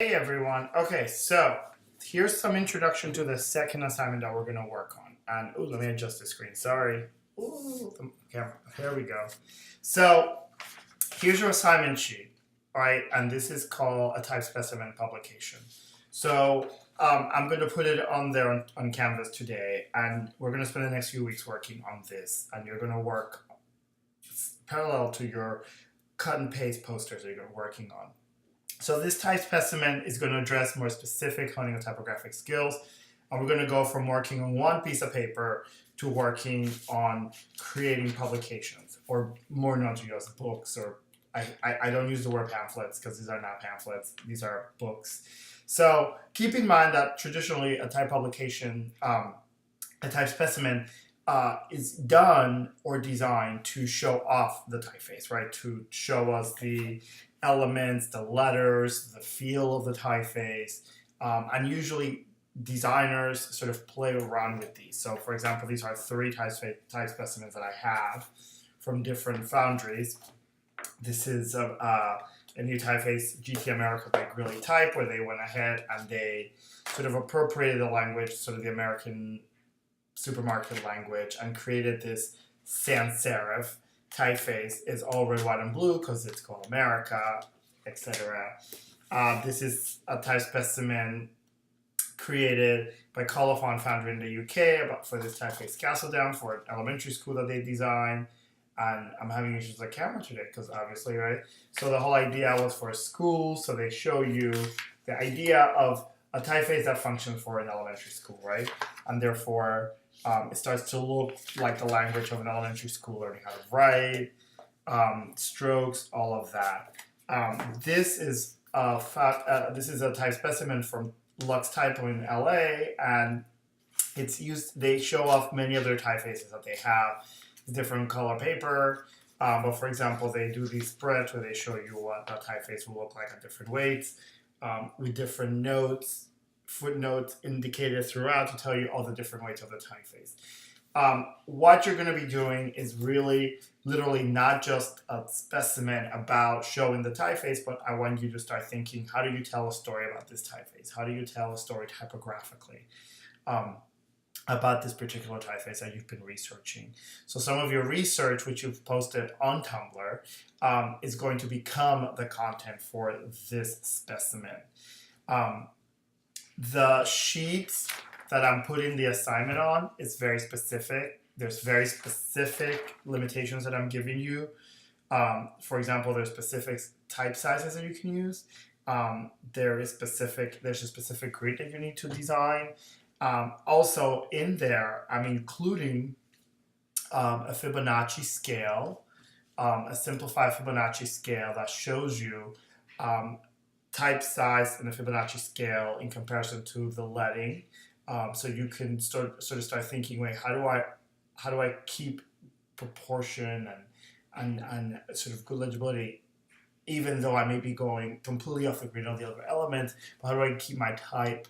Hey everyone. Okay, so here's some introduction to the second assignment that we're going to work on. And let me adjust the screen. Sorry. Ooh, the camera. Here we go. So here's your assignment sheet, all right? And this is called a type specimen publication. So I'm going to put it on there on Canvas today, and we're going to spend the next few weeks working on this. And you're going to work parallel to your cut and paste posters that you're working on. So this type specimen is going to address more specific typographic skills. And we're going to go from working on one piece of paper to working on creating publications, or more notarious books, or I don't use the word pamphlets because these are not pamphlets, these are books. So keep in mind that traditionally a type publication, a type specimen, is done or designed to show off the typeface, right? To show us the elements, the letters, the feel of the typeface, and usually designers sort of play around with these. So, for example, these are three type specimens that I have from different foundries. This is a new typeface, GT America by Grilly Type, where they went ahead and they sort of appropriated the language, sort of the American supermarket language, and created this sans serif typeface. Is all red, white, and blue because it's called America, etc. This is a type specimen created by Colophon Foundry in the UK for this typeface Castledown for an elementary school that they designed. And I'm having issues with the camera today because obviously, right? So the whole idea was for a school, so they show you the idea of a typeface that functions for an elementary school, right? And therefore, it starts to look like the language of an elementary school, learning how to write, strokes, all of that. This is a type specimen from Lux Typo in LA, and it's used. They show off many other typefaces that they have, different color paper. But for example, they do these spreads where they show you what the typeface will look like at different weights, with different notes, footnotes indicated throughout to tell you all the different weights of the typeface. What you're going to be doing is really literally not just a specimen about showing the typeface, but I want you to start thinking, how do you tell a story about this typeface? How do you tell a story typographically about this particular typeface that you've been researching? So some of your research, which you've posted on Tumblr, is going to become the content for this specimen. The sheets that I'm putting the assignment on is very specific. There's very specific limitations that I'm giving you. For example, there's specific type sizes that you can use. There's a specific grid that you need to design. Also in there, I'm including a Fibonacci scale, a simplified Fibonacci scale that shows you type size in the Fibonacci scale in comparison to the leading, so you can start thinking, wait, how do I keep proportion and sort of good legibility, even though I may be going completely off the grid on the other elements, but how do I keep my type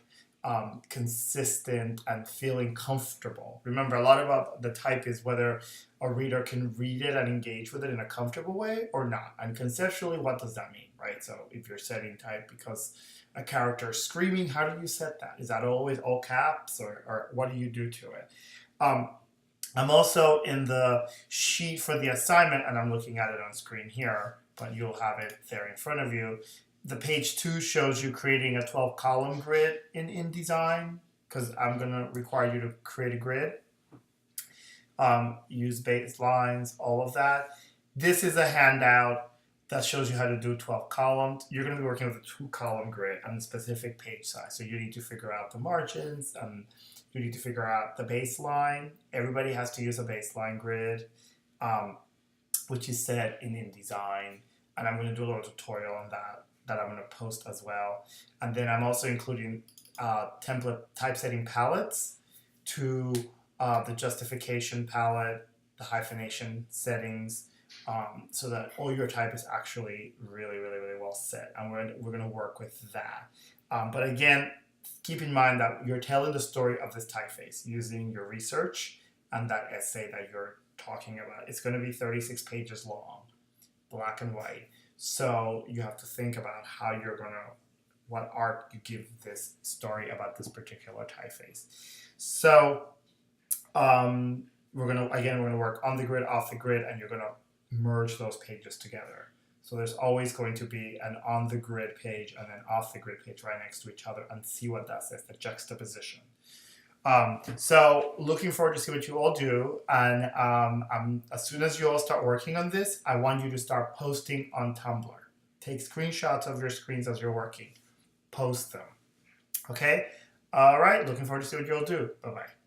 consistent and feeling comfortable? Remember, a lot about the type is whether a reader can read it and engage with it in a comfortable way or not. And conceptually, what does that mean, right? So if you're setting type because a character is screaming, how do you set that? Is that always all caps, or what do you do to it? I'm also in the sheet for the assignment, and I'm looking at it on screen here, but you'll have it there in front of you. The page 2 shows you creating a 12-column grid in InDesign, because I'm going to require you to create a grid. Use baselines, all of that. This is a handout that shows you how to do 12 columns. You're going to be working with a 2-column grid and a specific page size. So you need to figure out the margins, and you need to figure out the baseline. Everybody has to use a baseline grid, which is set in InDesign. And I'm going to do a little tutorial on that I'm going to post as well. And then I'm also including template typesetting palettes to the justification palette, the hyphenation settings, so that all your type is actually really, really, really well set. And we're going to work with that. But again, keep in mind that you're telling the story of this typeface using your research and that essay that you're talking about. It's going to be 36 pages long, black and white. So you have to think about how you're going to what art you give this story about this particular typeface. So we're gonna work on the grid, off the grid, and you're gonna merge those pages together. So there's always going to be an on the grid page and an off the grid page right next to each other, and see what that says, the juxtaposition. So looking forward to see what you all do, and as soon as you all start working on this, I want you to start posting on Tumblr. Take screenshots of your screens as you're working. Post them. Okay? All right, looking forward to see what you all do. Bye-bye.